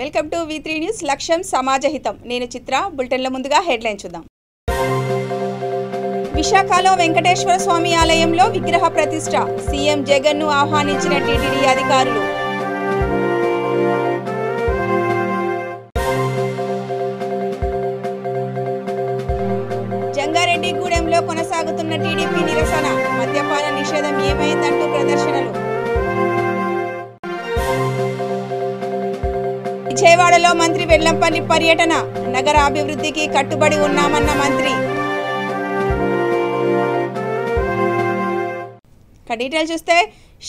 Welcome to V3 news లక్ష్యం సమాజహితం. నేను చిత్ర. బులెటిన్ల ముందుగా హెడ్లైన్ చూద్దాం. విశాఖలో వెంకటేశ్వర స్వామి ఆలయంలో విగ్రహ ప్రతిష్ఠ. సీఎం జగన్ను ఆహ్వానించిన టీటీడీ అధికారులు. జంగారెడ్డిగూడెంలో కొనసాగుతున్న టీడీపీ నిరసన. మద్యపాన నిషేధం ఏమైందంటూ ప్రదర్శనలు. విజయవాడలో మంత్రి వెల్లంపల్లి పర్యటన. నగర అభివృద్ధికి కట్టుబడి ఉన్నామన్న మంత్రి. డీటెయిల్ చూస్తే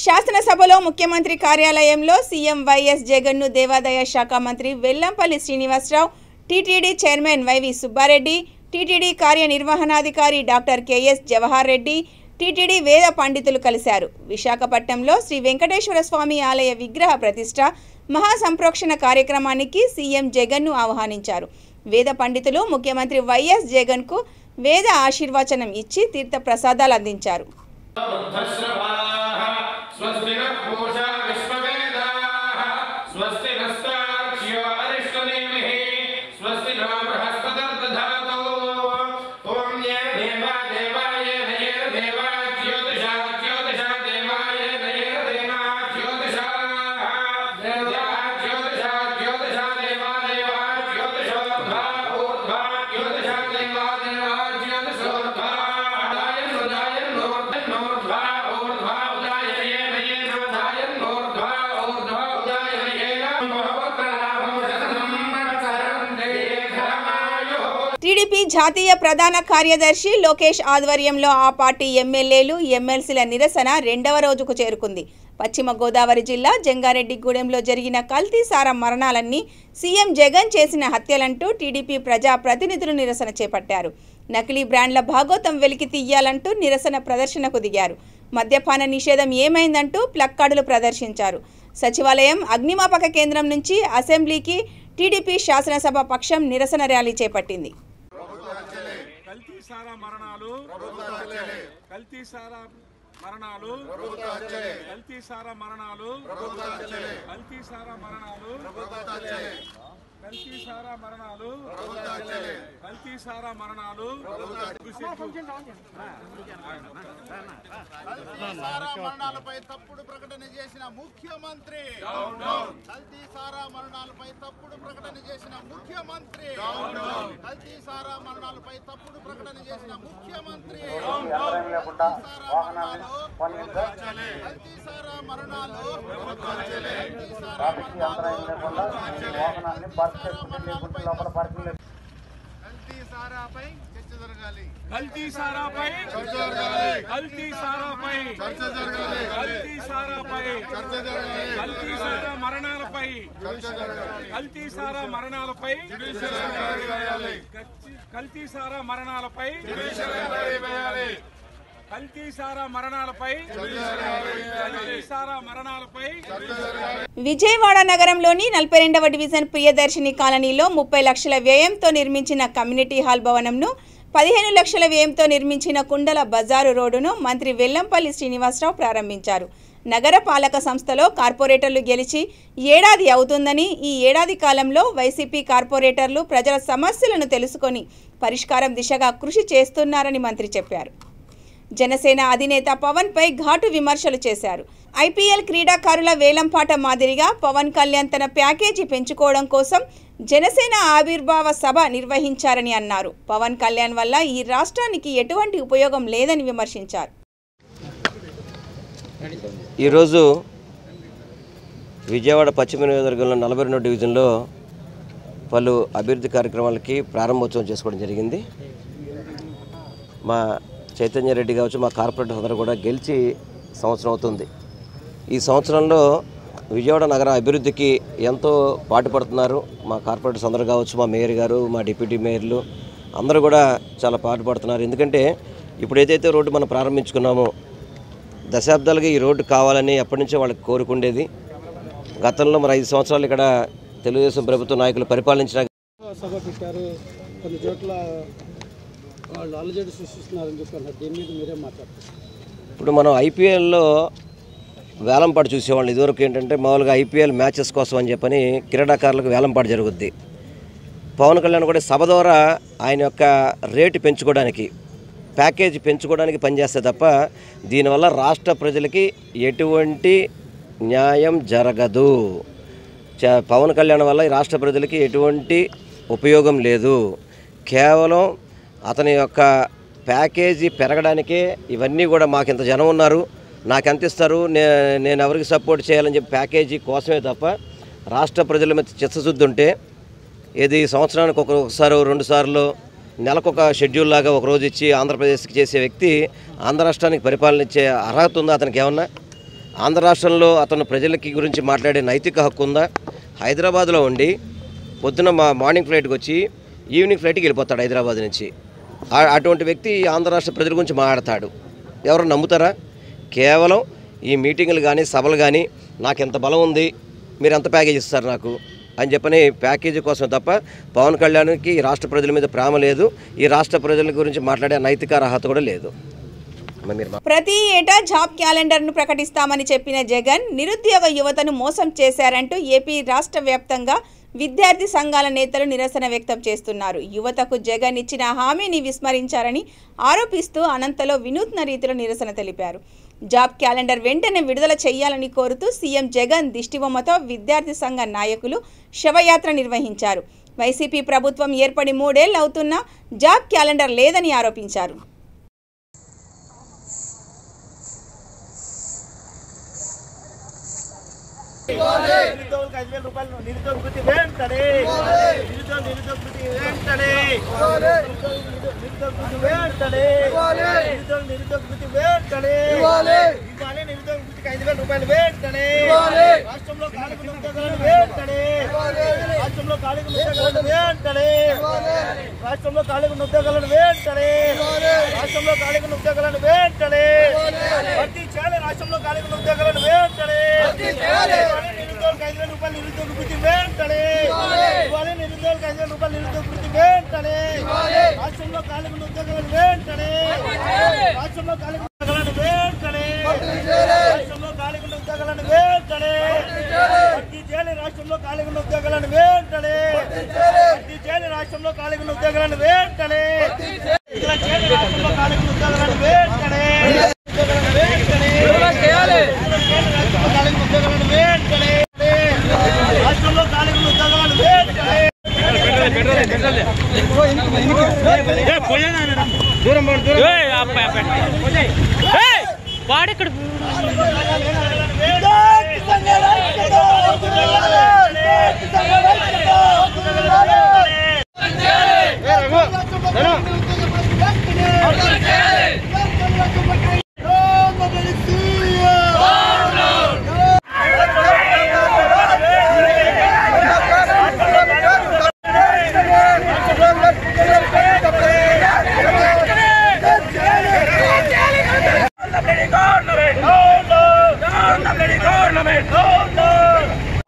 శాసనసభలో ముఖ్యమంత్రి కార్యాలయంలో సీఎం వైఎస్ జగన్ను దేవాదాయ శాఖ మంత్రి Vellampalli Srinivasarao, TTD chairman YV Subbareddy, TTD కార్యనిర్వహణాధికారి doctor KS Jawahar Reddy, TTD వేద పండితులు కలిశారు. విశాఖపట్నంలో శ్రీ వెంకటేశ్వర స్వామి ఆలయ విగ్రహ ప్రతిష్ఠ మహాసంప్రోక్షణ కార్యక్రమానికి సీఎం జగన్ను ఆహ్వానించారు. వేద పండితులు ముఖ్యమంత్రి వైఎస్ జగన్కు వేద ఆశీర్వచనం ఇచ్చి తీర్థ ప్రసాదాలు అందించారు. టీడీపీ జాతీయ ప్రధాన కార్యదర్శి లోకేష్ ఆధ్వర్యంలో ఆ పార్టీ ఎమ్మెల్యేలు, ఎమ్మెల్సీల నిరసన రెండవ రోజుకు చేరుకుంది. పశ్చిమ గోదావరి జిల్లా జంగారెడ్డిగూడెంలో జరిగిన కల్తీ సారా మరణాలన్నీ సీఎం జగన్ చేసిన హత్యలంటూ టీడీపీ ప్రజా ప్రతినిధులు నిరసన చేపట్టారు. నకిలీ బ్రాండ్ల భాగోతం వెలికి తీయాలంటూ నిరసన ప్రదర్శనకు దిగారు. మద్యపాన నిషేధం ఏమైందంటూ ప్లక్కార్డులు ప్రదర్శించారు. సచివాలయం, అగ్నిమాపక కేంద్రం నుంచి అసెంబ్లీకి టీడీపీ శాసనసభ పక్షం నిరసన ర్యాలీ చేపట్టింది. మరణాలపై తప్పుడు ప్రకటన చేసిన ముఖ్యమంత్రి. కల్తీ సారా మరణాలపై తప్పుడు ప్రకటన చేసిన ముఖ్యమంత్రి. కల్తీ సారా మరణాలపై తప్పుడు ప్రకటన చేసిన ముఖ్యమంత్రి. కల్తీ సారా మరణాలు కల్తీ సారాపై చర్చ జరగాలి. కల్తీ సారాపై చర్చ జరగాలి. కల్తీ సారాపై చర్చ జరగాలి. కల్తీ సారా మరణాలపై చర్చ జరగాలి. కల్తీ సారా మరణాలపై కల్తీ సారా మరణాలపై కల్తీ సారా మరణాలపై కల్తీ సారా మరణాలపై. విజయవాడ నగరంలోని 42వ డివిజన్ ప్రియదర్శిని కాలనీలో 30 లక్షల వ్యయంతో నిర్మించిన కమ్యూనిటీ హాల్ భవనంను, 15 లక్షల వ్యయంతో నిర్మించిన కుండల బజారు రోడ్డును మంత్రి వెల్లంపల్లి శ్రీనివాసరావు ప్రారంభించారు. నగర పాలక సంస్థలో కార్పొరేటర్లు గెలిచి ఏడాది అవుతుందని, ఈ ఏడాది కాలంలో వైసీపీ కార్పొరేటర్లు ప్రజల సమస్యలను తెలుసుకొని పరిష్కారం దిశగా కృషి చేస్తున్నారని మంత్రి చెప్పారు. జనసేన అధినేత పవన్ పై ఘాటు విమర్శలు చేశారు. ఐపీఎల్ క్రీడాకారుల వేలంపాట మాదిరిగా పవన్ కళ్యాణ్ తన ప్యాకేజీ పెంచుకోవడం కోసం జనసేన ఆవిర్భావ సభ నిర్వహించారని అన్నారు. పవన్ కళ్యాణ్ వల్ల ఈ రాష్ట్రానికి ఎటువంటి ఉపయోగం లేదని విమర్శించారు. ఈరోజు విజయవాడ పశ్చిమ నియోజకవర్గంలో 42వ డివిజన్లో పలు అభివృద్ధి కార్యక్రమాలకి ప్రారంభోత్సవం చేసుకోవడం జరిగింది. మా చైతన్య రెడ్డి కావచ్చు, మా కార్పొరేటర్స్ అందరూ కూడా గెలిచి సంవత్సరం అవుతుంది. ఈ సంవత్సరంలో విజయవాడ నగర అభివృద్ధికి ఎంతో పాటుపడుతున్నారు. మా కార్పొరేటర్స్ అందరూ కావచ్చు, మా మేయర్ గారు, మా డిప్యూటీ మేయర్లు అందరూ కూడా చాలా పాటుపడుతున్నారు. ఎందుకంటే ఇప్పుడు ఏదైతే రోడ్డు మనం ప్రారంభించుకున్నామో దశాబ్దాలుగా ఈ రోడ్డు కావాలని ఎప్పటి నుంచో వాళ్ళకి కోరుకుండేది. గతంలో మరి 5 సంవత్సరాలు ఇక్కడ తెలుగుదేశం ప్రభుత్వ నాయకులు పరిపాలించిన సభ పెట్టారు. కొన్ని చోట్ల వాళ్ళు అలజడి సృష్టిస్తున్నారని చెప్పారు. దీని మీద మీరే మాట్లాడతారు. ఇప్పుడు మనం ఐపీఎల్లో వేలంపాటు చూసేవాళ్ళు. ఇదివరకు ఏంటంటే మామూలుగా ఐపీఎల్ మ్యాచెస్ కోసం అని చెప్పని క్రీడాకారులకు వేలంపాటు జరుగుద్ది. పవన్ కళ్యాణ్ కూడా సభ ద్వారా ఆయన యొక్క రేటు పెంచుకోవడానికి, ప్యాకేజీ పెంచుకోవడానికి పనిచేస్తే తప్ప దీనివల్ల రాష్ట్ర ప్రజలకి ఎటువంటి న్యాయం జరగదు. పవన్ కళ్యాణ్ వల్ల ఈ రాష్ట్ర ప్రజలకి ఎటువంటి ఉపయోగం లేదు. కేవలం అతని యొక్క ప్యాకేజీ పెరగడానికే ఇవన్నీ కూడా మాకు ఇంత జనం ఉన్నారు, నాకు ఎంత ఇస్తారు, నేను ఎవరికి సపోర్ట్ చేయాలని చెప్పి ప్యాకేజీ కోసమే తప్ప రాష్ట్ర ప్రజల మీద చిత్తశుద్ధి ఉంటే ఇది సంవత్సరానికి ఒకసారి 2 సార్లు నెలకొక షెడ్యూల్ లాగా ఒకరోజు ఇచ్చి ఆంధ్రప్రదేశ్కి చేసే వ్యక్తి ఆంధ్ర రాష్ట్రానికి పరిపాలన ఇచ్చే అర్హత ఉందా అతనికి? ఏమన్నా ఆంధ్ర రాష్ట్రంలో అతను ప్రజలకి గురించి మాట్లాడే నైతిక హక్కు ఉందా? హైదరాబాద్లో ఉండి పొద్దున మార్నింగ్ ఫ్లైట్కి వచ్చి ఈవినింగ్ ఫ్లైట్కి వెళ్ళిపోతాడు హైదరాబాద్ నుంచి. అటువంటి వ్యక్తి ఆంధ్ర రాష్ట్ర ప్రజల గురించి మాట్లాడతాడు. ఎవరు నమ్ముతారా? కేవలం ఈ మీటింగులు కానీ సభలు కానీ నాకు ఎంత బలం ఉంది, మీరు ఎంత ప్యాకేజ్ ఇస్తారు నాకు అని చెప్పని ప్యాకేజీ కోసం తప్ప పవన్ కళ్యాణ్కి ఈ రాష్ట్ర ప్రజల మీద ప్రేమ లేదు, ఈ రాష్ట్ర ప్రజల గురించి మాట్లాడే నైతిక అర్హత కూడా లేదు. ప్రతి ఏటా జాబ్ క్యాలెండర్ను ప్రకటిస్తామని చెప్పిన జగన్ నిరుద్యోగ యువతను మోసం చేశారంటూ ఏపీ రాష్ట్ర వ్యాప్తంగా విద్యార్థి సంఘాల నేతలు నిరసన వ్యక్తం చేస్తున్నారు. యువతకు జగన్ ఇచ్చిన హామీని విస్మరించారని ఆరోపిస్తూ అనంతలో వినూత్న రీతిలో నిరసన తెలిపారు. జాబ్ క్యాలెండర్ వెంటనే విడుదల చేయాలని కోరుతూ సీఎం జగన్ దిష్టిబొమ్మతో విద్యార్థి సంఘ నాయకులు శవయాత్ర నిర్వహించారు. వైసీపీ ప్రభుత్వం ఏర్పడి 3 ఏళ్లు అవుతున్నా జాబ్ క్యాలెండర్ లేదని ఆరోపించారు.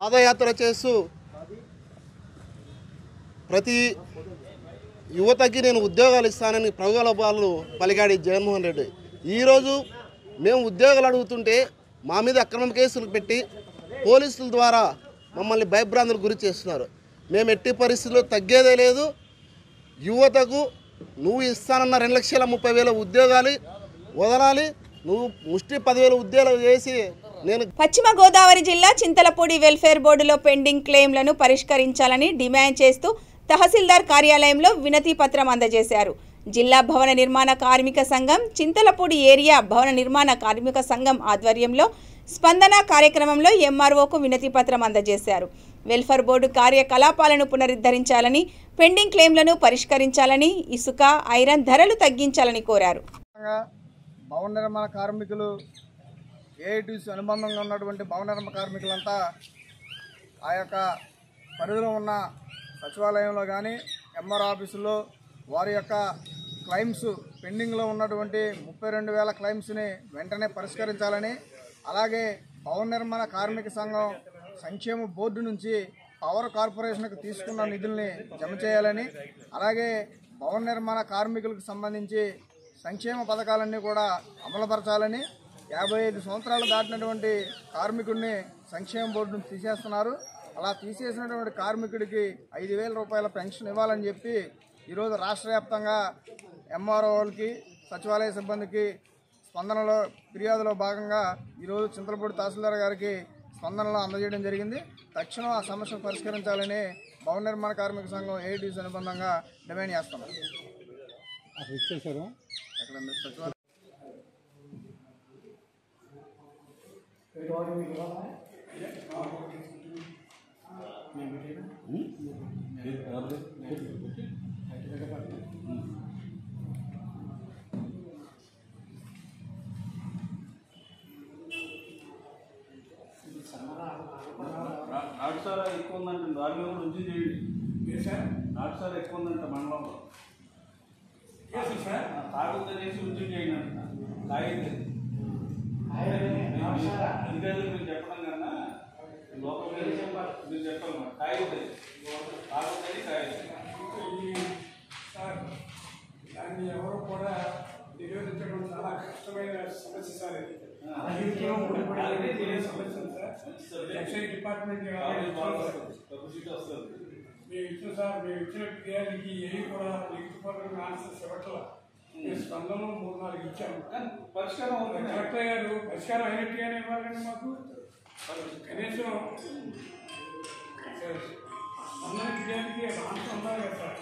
పాదయాత్ర చేస్తూ ప్రతి యువతకి నేను ఉద్యోగాలు ఇస్తానని ప్రగల్భాలు పలికాడి జగన్మోహన్ రెడ్డి. ఈరోజు మేము ఉద్యోగాలు అడుగుతుంటే మా మీద అక్రమ కేసులు పెట్టి పోలీసుల ద్వారా మమ్మల్ని భయభ్రాంతులకు గురి చేస్తున్నారు. మేము ఎట్టి పరిస్థితుల్లో తగ్గేదే లేదు. యువతకు నువ్వు ఇస్తానన్న 2,30,000 ఉద్యోగాలు వదలాలి, నువ్వు ముష్టి 10,000 ఉద్యోగాలు చేసి నేను. పశ్చిమ గోదావరి జిల్లా చింతలపూడి వెల్ఫేర్ బోర్డులో పెండింగ్ క్లెయిమ్లను పరిష్కరించాలని డిమాండ్ చేస్తూ తహసీల్దార్ కార్యాలయంలో వినతి పత్రం అందజేశారు. జిల్లా భవన నిర్మాణ కార్మిక సంఘం, చింతలపూడి ఏరియా భవన నిర్మాణ కార్మిక సంఘం ఆధ్వర్యంలో స్పందన కార్యక్రమంలో ఎంఆర్ఓకు వినతి పత్రం అందజేశారు. వెల్ఫేర్ బోర్డు కార్యకలాపాలను పునరుద్ధరించాలని, పెండింగ్ క్లెయిమ్లను పరిష్కరించాలని, ఇసుక, ఐరన్ ధరలు తగ్గించాలని కోరారు. భవన నిర్మాణ కార్మికులు ఏఐటీసీ అనుబంధంగా ఉన్నటువంటి భవన నిర్మాణ కార్మికులంతా ఆ యొక్క పరిధిలో ఉన్న సచివాలయంలో కానీ ఎంఆర్ ఆఫీసులో వారి యొక్క క్లెయిమ్స్ పెండింగ్లో ఉన్నటువంటి 32,000 క్లెయిమ్స్ని వెంటనే పరిష్కరించాలని, అలాగే భవన నిర్మాణ కార్మిక సంఘం సంక్షేమ బోర్డు నుంచి పవర్ కార్పొరేషన్కు తీసుకున్న నిధుల్ని జమ చేయాలని, అలాగే భవన నిర్మాణ కార్మికులకు సంబంధించి సంక్షేమ పథకాలన్నీ కూడా అమలుపరచాలని, 55 సంవత్సరాలు దాటినటువంటి కార్మికుడిని సంక్షేమ బోర్డు నుంచి తీసేస్తున్నారు. అలా తీసేసినటువంటి కార్మికుడికి 5,000 రూపాయల పెన్షన్ ఇవ్వాలని చెప్పి ఈరోజు రాష్ట్ర వ్యాప్తంగా ఎంఆర్ఓలకి సచివాలయ సిబ్బందికి స్పందనలో ఫిర్యాదులో భాగంగా ఈరోజు చింతలపూడి తహసీల్దార్ గారికి స్పందనలో అందజేయడం జరిగింది. తక్షణం ఆ సమస్యను పరిష్కరించాలని భవన నిర్మాణ కార్మిక సంఘం ఏఐటీసీ అనుబంధంగా డిమాండ్ చేస్తున్నాం. సచివాలయం నాటుసారా ఎక్కువ ఉందంటే దానిలో కూడా రుచి చేయండి. నాటుసారా ఎక్కువ ఉందంట మండలంలో. తాగుతుంది చేసి రుచి చేయండి అంట. తాగింది అధికారులు మీరు చెప్పడం కన్నా లోపల మీరు చెప్పాలి. తాగుతుంది తాగుతుంది తాగుతుంది. దాన్ని ఎవరు కూడా నిరోధించడం చాలా కష్టమైన సమస్య సార్. ఎక్సైజ్ డిపార్ట్మెంట్ మేము ఇచ్చిన సార్, మేము ఇచ్చిన ఫిర్యాదుకి ఏవి కూడా లిఖితపూర్వకంగా ఆన్సర్స్ ఇవ్వట్లా. మేము స్పందనలో 3-4 ఇచ్చాము. పరిష్కారం కలెక్టర్ గారు పరిష్కారం అయినట్టుగానే ఇవ్వాలండి మాకు. కనీసం స్పందన ఫిర్యాదుకి ఆన్సర్ ఉండాలి కదా సార్.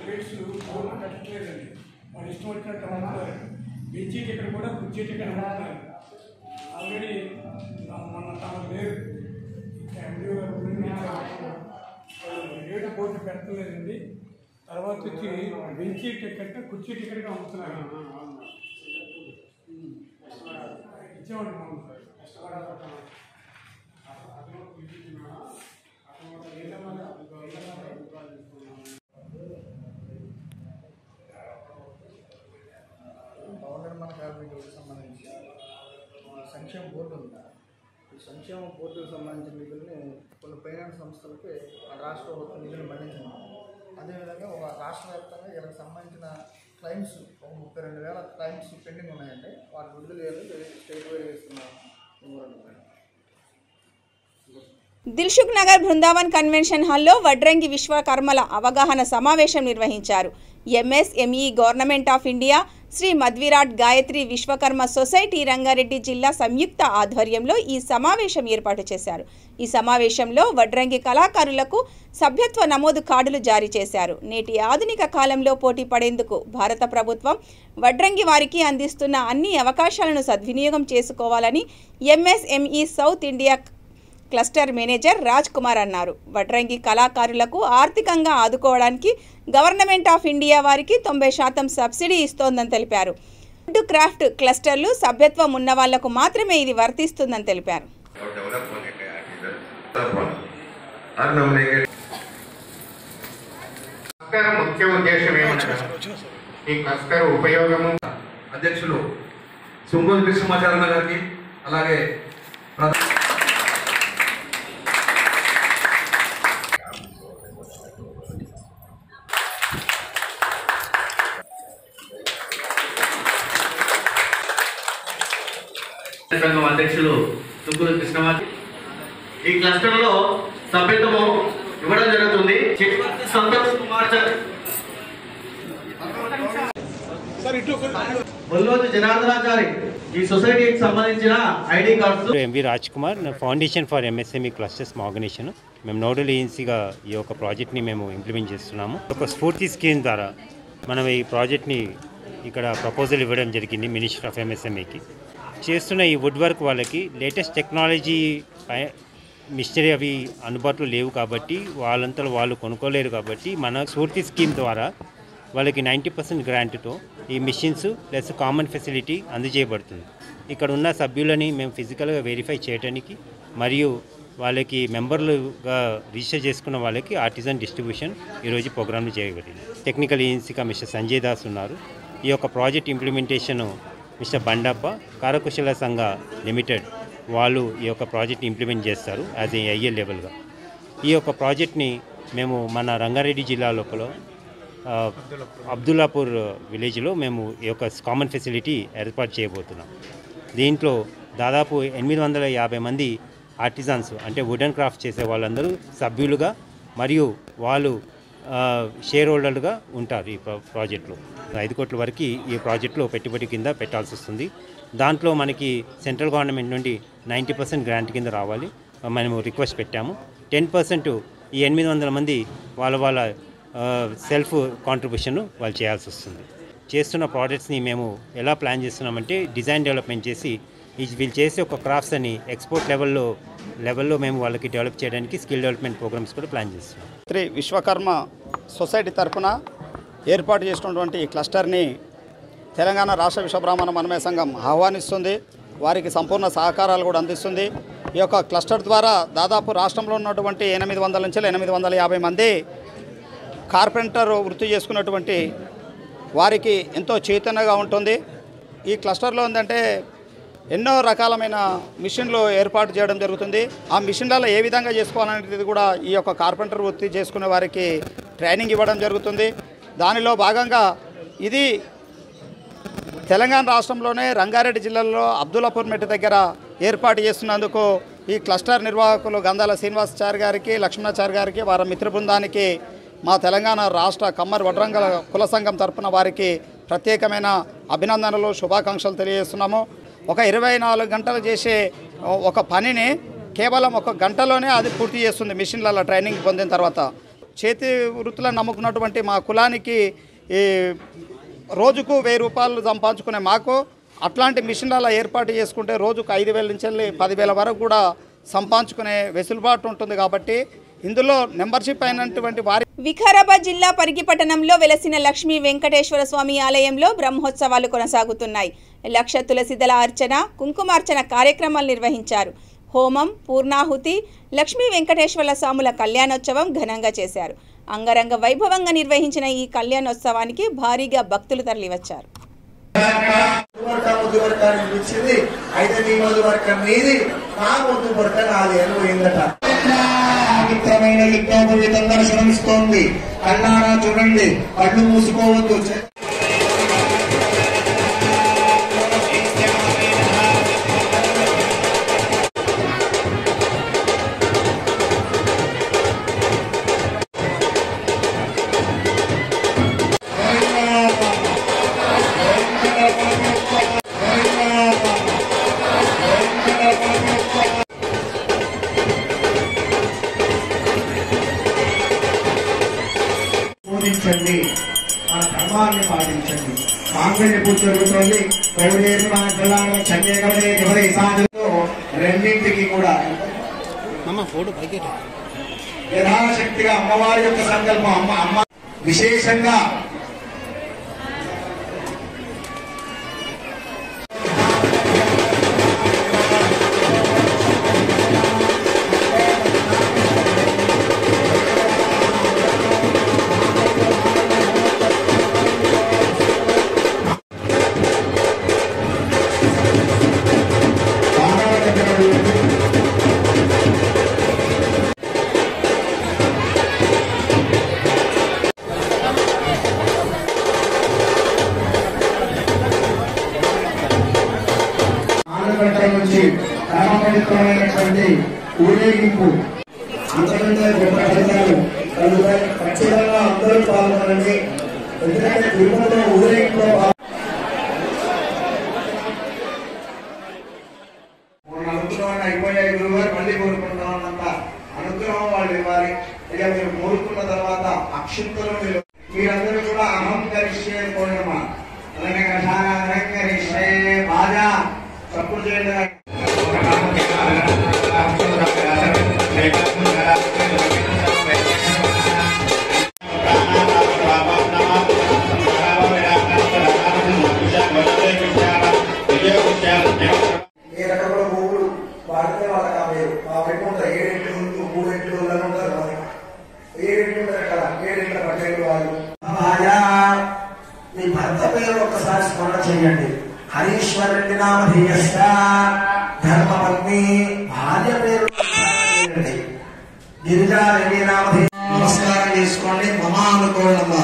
రేట్స్ కట్టలేదండి. వాళ్ళు ఇష్టం వచ్చినట్టు అమ్ముతారు. బెంచీ టికెట్ కూడా కుర్చీ టికెట్ అమ్ముతున్నారు. ఆల్రెడీ మన తమ లేరు రేటు బోర్డు పెట్టలేదండి. తర్వాత వచ్చి బెంచీ టికెట్ కుర్చీ టికెట్గా అమ్ముతున్నారు. ఇచ్చేవాడు భవన నిర్మాణ కార్మికులకు సంబంధించి సంక్షేమ బోర్డు ఉంది. ఈ సంక్షేమ బోర్డుకు సంబంధించిన నిధుల్ని కొన్ని ఫైనాన్స్ సంస్థలకి రాష్ట్ర ప్రభుత్వం నిధులు మళ్లించింది. అదేవిధంగా ఒక రాష్ట్ర వ్యాప్తంగా వీళ్ళకి సంబంధించిన క్లైమ్స్ ఒక 32,000 క్లైమ్స్ పెండింగ్ ఉన్నాయండి. వాటి విడుదల స్టేట్ వైడ్ చేస్తున్నారు. దిల్సుఖ్ నగర్ బృందావన్ కన్వెన్షన్ హాల్లో వడ్రంగి విశ్వకర్మల అవగాహన సమావేశం నిర్వహించారు. MSME government of India, Shri Madhvirat Gayatri Vishwakarma society Rangareddy జిల్లా సంయుక్త ఆధ్వర్యంలో ఈ సమావేశం ఏర్పాటు చేశారు. ఈ సమావేశంలో వడ్రంగి కళాకారులకు సభ్యత్వ నమోదు కార్డులు జారీ చేశారు. నేటి ఆధునిక కాలంలో పోటీ పడేందుకు భారత ప్రభుత్వం వడ్రంగి వారికి అందిస్తున్న అన్ని అవకాశాలను సద్వినియోగం చేసుకోవాలని MSME south India cluster manager Raj Kumar అన్నారు. వడ్రంగి కళాకారులకు ఆర్థికంగా ఆదుకోవడానికి గవర్నమెంట్ ఆఫ్ ఇండియా వారికి 90% సబ్సిడీ ఇస్తోందని తెలిపారు. వుడ్ క్రాఫ్ట్ క్లస్టర్లు సభ్యత్వం ఉన్న వాళ్లకు మాత్రమే ఇది వర్తిస్తుందని తెలిపారు. ముఖ్య ఉద్దేశం ఏమంటే ఈ క్లస్టర్ ఉపయోగము అధ్యక్షులు సుంగోజు కృష్ణమాచారణ గారికి, అలాగే సంఘం అధ్యక్షులు సుంగోజు కృష్ణమాచారి ఈ క్లస్టర్ లో సభ్యత్వము ఇవ్వడం జరుగుతుంది. సంతోష్ కుమార్ జనార్దనాచారి ఈ సొసైటీకి సంబంధించిన ID cards. MV Raj Kumar, foundation for MSME clusters organisation. మేము నోడల్ ఏజెన్సీగా ఈ యొక్క ప్రాజెక్ట్ని మేము ఇంప్లిమెంట్ చేస్తున్నాము. ఒక స్ఫూర్తి స్కీమ్ ద్వారా మనం ఈ ప్రాజెక్ట్ని ఇక్కడ ప్రపోజల్ ఇవ్వడం జరిగింది మినిస్టర్ ఆఫ్ ఎంఎస్ఎంఈకి. చేస్తున్న ఈ వుడ్ వర్క్ వాళ్ళకి లేటెస్ట్ టెక్నాలజీ మిషనరీ అవి అందుబాటులో లేవు కాబట్టి వాళ్ళంతా వాళ్ళు కొనుక్కోలేరు కాబట్టి మన స్ఫూర్తి స్కీమ్ ద్వారా వాళ్ళకి 90% గ్రాంట్తో ఈ మిషన్స్ ప్లస్ కామన్ ఫెసిలిటీ అందజేయబడుతుంది. ఇక్కడ ఉన్న సభ్యులని మేము ఫిజికల్గా వెరిఫై చేయడానికి మరియు వాళ్ళకి మెంబర్లుగా రిజిస్టర్ చేసుకున్న వాళ్ళకి ఆర్టిజన్ డిస్ట్రిబ్యూషన్ ఈరోజు ప్రోగ్రాంలు చేయబడింది. టెక్నికల్ ఏజెన్సీగా మిస్టర్ సంజయ్ దాస్ ఉన్నారు. ఈ యొక్క ప్రాజెక్ట్ ఇంప్లిమెంటేషను మిస్టర్ బండప్ప కరకుశల సంఘ లిమిటెడ్ వాళ్ళు ఈ యొక్క ప్రాజెక్ట్ని ఇంప్లిమెంట్ చేస్తారు యాజ్ ఏ ఐఎల్ లెవెల్గా. ఈ యొక్క ప్రాజెక్ట్ని మేము మన రంగారెడ్డి జిల్లా లోపల అబ్దుల్లాపూర్ విలేజ్లో మేము ఈ యొక్క కామన్ ఫెసిలిటీ ఏర్పాటు చేయబోతున్నాం. దీంట్లో దాదాపు 850 మంది ఆర్టిజాన్స్ అంటే వుడెన్ క్రాఫ్ట్ చేసే వాళ్ళందరూ సభ్యులుగా మరియు వాళ్ళు షేర్ హోల్డర్లుగా ఉంటారు. ఈ ప్రాజెక్టులో 5 కోట్ల వరకు ఈ ప్రాజెక్టులో పెట్టుబడి కింద పెట్టాల్సి వస్తుంది. దాంట్లో మనకి సెంట్రల్ గవర్నమెంట్ నుండి 90% గ్రాంట్ కింద రావాలి. మేము రిక్వెస్ట్ పెట్టాము. 10% ఈ 800 మంది వాళ్ళ సెల్ఫ్ కాంట్రిబ్యూషన్ వాళ్ళు చేయాల్సి వస్తుంది. చేస్తున్న ప్రాజెక్ట్స్ని మేము ఎలా ప్లాన్ చేస్తున్నామంటే డిజైన్ డెవలప్మెంట్ చేసి వీళ్ళు చేసే ఒక క్రాఫ్ట్స్ అని ఎక్స్పోర్ట్ లెవెల్లో మేము వాళ్ళకి డెవలప్ చేయడానికి స్కిల్ డెవలప్మెంట్ ప్రోగ్రామ్స్ కూడా ప్లాన్ చేస్తున్నాం. శ్రీ విశ్వకర్మ సొసైటీ తరఫున ఏర్పాటు చేసినటువంటి ఈ క్లస్టర్ని తెలంగాణ రాష్ట్ర విశ్వబ్రాహ్మణ మనమే సంఘం ఆహ్వానిస్తుంది. వారికి సంపూర్ణ సహకారాలు కూడా అందిస్తుంది. ఈ యొక్క క్లస్టర్ ద్వారా దాదాపు రాష్ట్రంలో ఉన్నటువంటి 800 నుంచి 850 మంది కార్పెంటర్ వృత్తి చేసుకున్నటువంటి వారికి ఎంతో చైతన్యంగా ఉంటుంది. ఈ క్లస్టర్లో ఏంటంటే ఎన్నో రకాలమైన మిషన్లు ఏర్పాటు చేయడం జరుగుతుంది. ఆ మిషన్లలో ఏ విధంగా చేసుకోవాలనేది కూడా ఈ యొక్క కార్పెంటర్ వృత్తి చేసుకునే వారికి ట్రైనింగ్ ఇవ్వడం జరుగుతుంది. దానిలో భాగంగా ఇది తెలంగాణ రాష్ట్రంలోనే రంగారెడ్డి జిల్లాలో అబ్దుల్లాపూర్ మెట్టు దగ్గర ఏర్పాటు చేస్తున్నందుకు ఈ క్లస్టర్ నిర్వాహకులు గంధాల శ్రీనివాసాచారి గారికి, లక్ష్మణాచారి గారికి, వారి మిత్ర బృందానికి మా తెలంగాణ రాష్ట్ర కమ్మరి వడ్రంగల కుల సంఘం తరఫున వారికి ప్రత్యేకమైన అభినందనలు, శుభాకాంక్షలు తెలియజేస్తున్నాము. ఒక 24 గంటలు చేసే ఒక పనిని కేవలం 1 గంటలోనే అది పూర్తి చేస్తుంది. మిషన్లలో ట్రైనింగ్ పొందిన తర్వాత చేతి వృత్తులను నమ్ముకున్నటువంటి మా కులానికి ఈ రోజుకు 1000 రూపాయలు సంపాదించుకునే మాకు అట్లాంటి మిషన్లలో ఏర్పాటు చేసుకుంటే రోజుకు 5,000 నుంచి 10,000 వరకు కూడా సంపాదించుకునే వెసులుబాటు ఉంటుంది. కాబట్టి ఇందులో మెంబర్షిప్ అయినటువంటి వారి వికారాబాద్ జిల్లా పరిగి పట్టణంలో వెలసిన లక్ష్మీ వెంకటేశ్వర స్వామి ఆలయంలో బ్రహ్మోత్సవాలు కొనసాగుతున్నాయి. లక్ష తులసిదళ అర్చన, కుంకుమార్చన కార్యక్రమాలు నిర్వహించారు. హోమం, పూర్ణాహుతి, లక్ష్మీ వెంకటేశ్వర స్వాముల కళ్యాణోత్సవం ఘనంగా చేశారు. అంగరంగ వైభవంగా నిర్వహించిన ఈ కళ్యాణోత్సవానికి భారీగా భక్తులు తరలివచ్చారు. పవిత్రమైన యజ్ఞోపవీతం దర్శనమిస్తోంది. కళ్ళారా చూడండి, కళ్ళు మూసుకోవద్దు. ఆ ధర్మాన్ని పాటించండి. మాంగళ్య పూజ జరుగుతోంది. రెండింటికి కూడా యథాశక్తిగా అమ్మవారి యొక్క సంకల్పం అమ్మ విశేషంగా నుంచి పరమపవిత్రమైనటువంటి ఊరేగింపు అంతకంటే గొప్ప ఫలితాలు కలుగుతాయి. ఖచ్చితంగా అందరూ పాల్గొనండి. ఎందుకంటే తిరుమలలో ఊరేగింపులో అనుగ్రహం అయిపోయాయి. గురుగారు మళ్ళీ కోరుకుంటామన్నంత అనుగ్రహం వాళ్ళు ఇవ్వాలి. ఇక మీరు కోరుకున్న తర్వాత అక్షింతలు మీరందరూ కూడా అహంకరిష్యే కోరమా అలంకరిష్యే బాజా తప్పుడు చేయడం. మీరు అక్కడ కూడా భూములు వాడితే వాళ్ళకి ఆ పెట్టుకుంటారు. 7 ఇంట్లు 3 ఇంట్లు ఉంటారు. 7 ఇంట్లు ఉంటారు. అక్కడ 7 ఇంట్ల పట్టేళ్ళు వాళ్ళు. మీ భర్త పేరు ఒక్కసారి స్మరణ చేయండి. హరీశ్వరుడి నామధేయస్య ధర్మపత్ని భార్య పేరు గిరిజారెడ్డి నామధేయ. నమస్కారం చేసుకోండి. మమ అనుకోండమ్మా.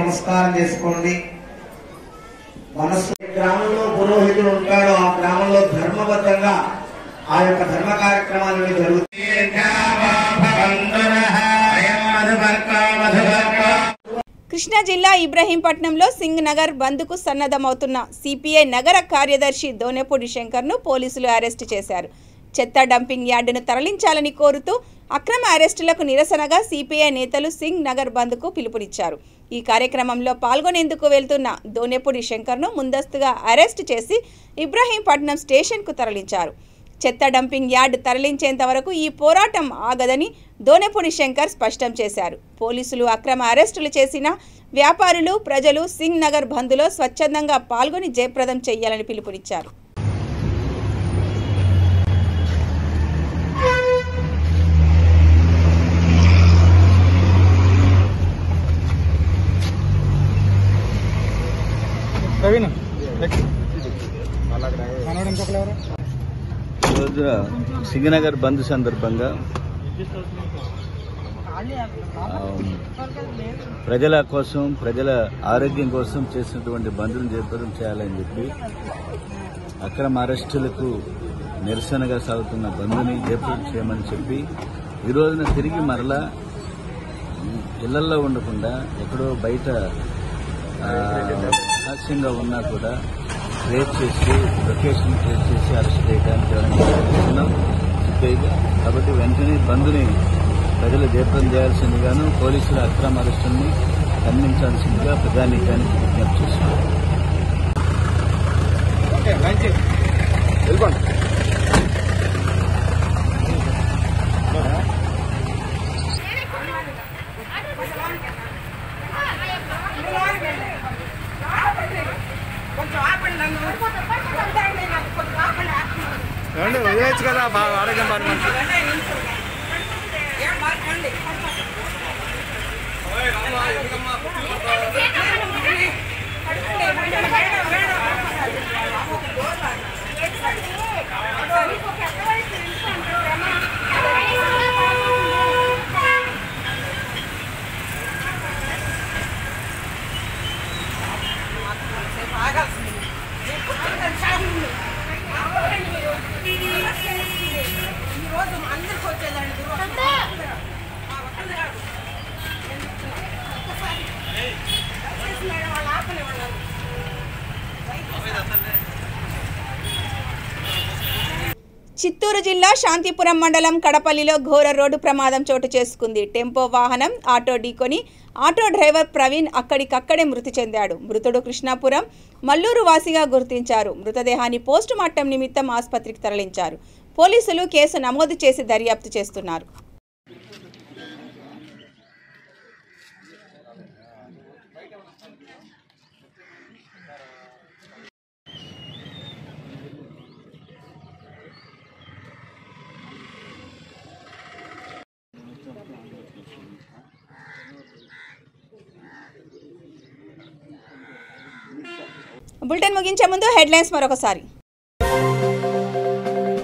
నమస్కారం చేసుకోండి. మనస్సు గ్రామంలో పురోహితుడు ఉంటాడు, ఆ గ్రామంలో ధర్మబద్ధంగా ఆ యొక్క ధర్మ కార్యక్రమాలు జరుగుతాయి. కృష్ణా జిల్లా ఇబ్రహీంపట్నంలో సింగ్ నగర్ బంద్కు సన్నద్ధమవుతున్న సిపిఐ నగర కార్యదర్శి దోనెపూడి శంకర్ను పోలీసులు అరెస్టు చేశారు. చెత్త డంపింగ్ యార్డును తరలించాలని కోరుతూ అక్రమ అరెస్టులకు నిరసనగా సిపిఐ నేతలు సింగ్ నగర్ బంద్కు పిలుపునిచ్చారు. ఈ కార్యక్రమంలో పాల్గొనేందుకు వెళ్తున్న దోనెపూడి శంకర్ను ముందస్తుగా అరెస్టు చేసి ఇబ్రహీంపట్నం స్టేషన్కు తరలించారు. చెత్త డంపింగ్ యార్డ్ తరలించేంత వరకు ఈ పోరాటం ఆగదని దోనెపూడి శంకర్ స్పష్టం చేశారు. పోలీసులు అక్రమ అరెస్టులు చేసిన వ్యాపారులు, ప్రజలు సింగ్ నగర్ బంద్లో స్వచ్ఛందంగా పాల్గొని జయప్రదం చేయాలని పిలుపునిచ్చారు. ఈరోజు సింగనగర్ బంద్ సందర్భంగా ప్రజల కోసం, ప్రజల ఆరోగ్యం కోసం చేసినటువంటి బంద్ను జయప్రదం చేయాలని చెప్పి అక్రమ అరెస్టులకు నిరసనగా సాగుతున్న బంద్ని జయప్రదం చేయమని చెప్పి ఈ రోజున తిరిగి మరలా ఇళ్లల్లో ఉండకుండా ఎక్కడో బయట రహస్యంగా ఉన్నా కూడా ట్రేస్ చేసి లొకేషన్ ట్రేస్ చేసి అరెస్ట్ చేయడానికి ప్రయత్నిస్తున్నాం. కాబట్టి వెంటనే బంద్ని ప్రజలు జయప్రదం చేయాల్సిందిగాను పోలీసుల అక్రమ అరెస్టుల్ని ఖండించాల్సిందిగా ప్రజానీకానికి విజ్ఞప్తి చేస్తున్నాం. వదిలేచ్చు కదా, బాగా ఆరోగ్యం బాగా చిత్తూరు జిల్లా శాంతిపురం మండలం కడపల్లిలో ఘోర రోడ్డు ప్రమాదం చోటు చేసుకుంది. టెంపో వాహనం ఆటో ఢీకొని ఆటో డ్రైవర్ ప్రవీణ్ అక్కడికక్కడే మృతి చెందాడు. మృతుడు కృష్ణాపురం మల్లూరు వాసిగా గుర్తించారు. మృతదేహాన్ని పోస్టు మార్టం నిమిత్తం ఆసుపత్రికి తరలించారు. పోలీసులు కేసు నమోదు చేసి దర్యాప్తు చేస్తున్నారు. బులెటిన్ ముగించే ముందు హెడ్లైన్స్ మరొకసారి.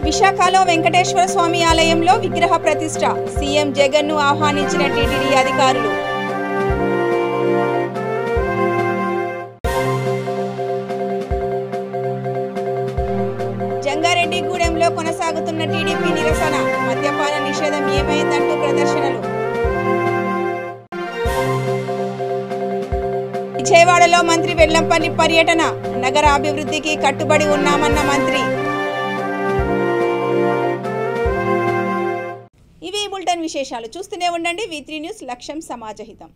విశాఖలో వెంకటేశ్వర స్వామి ఆలయంలో విగ్రహ ప్రతిష్ఠ, సీఎం జగన్ను ఆహ్వానించిన టీటీడీ అధికారులు. జంగారెడ్డిగూడెంలో కొనసాగుతున్న టీడీపీ నిరసన, మద్యపాన నిషేధం ఏమైందంటూ ప్రదర్శనలు. విజయవాడలో మంత్రి వెల్లంపల్లి పర్యటన, నగర అభివృద్ధికి కట్టుబడి ఉన్నామన్న మంత్రి. ఇవి బులెటిన్ విశేషాలు. చూస్తూనే ఉండండి V3 న్యూస్, లక్ష్యం సమాజహితం.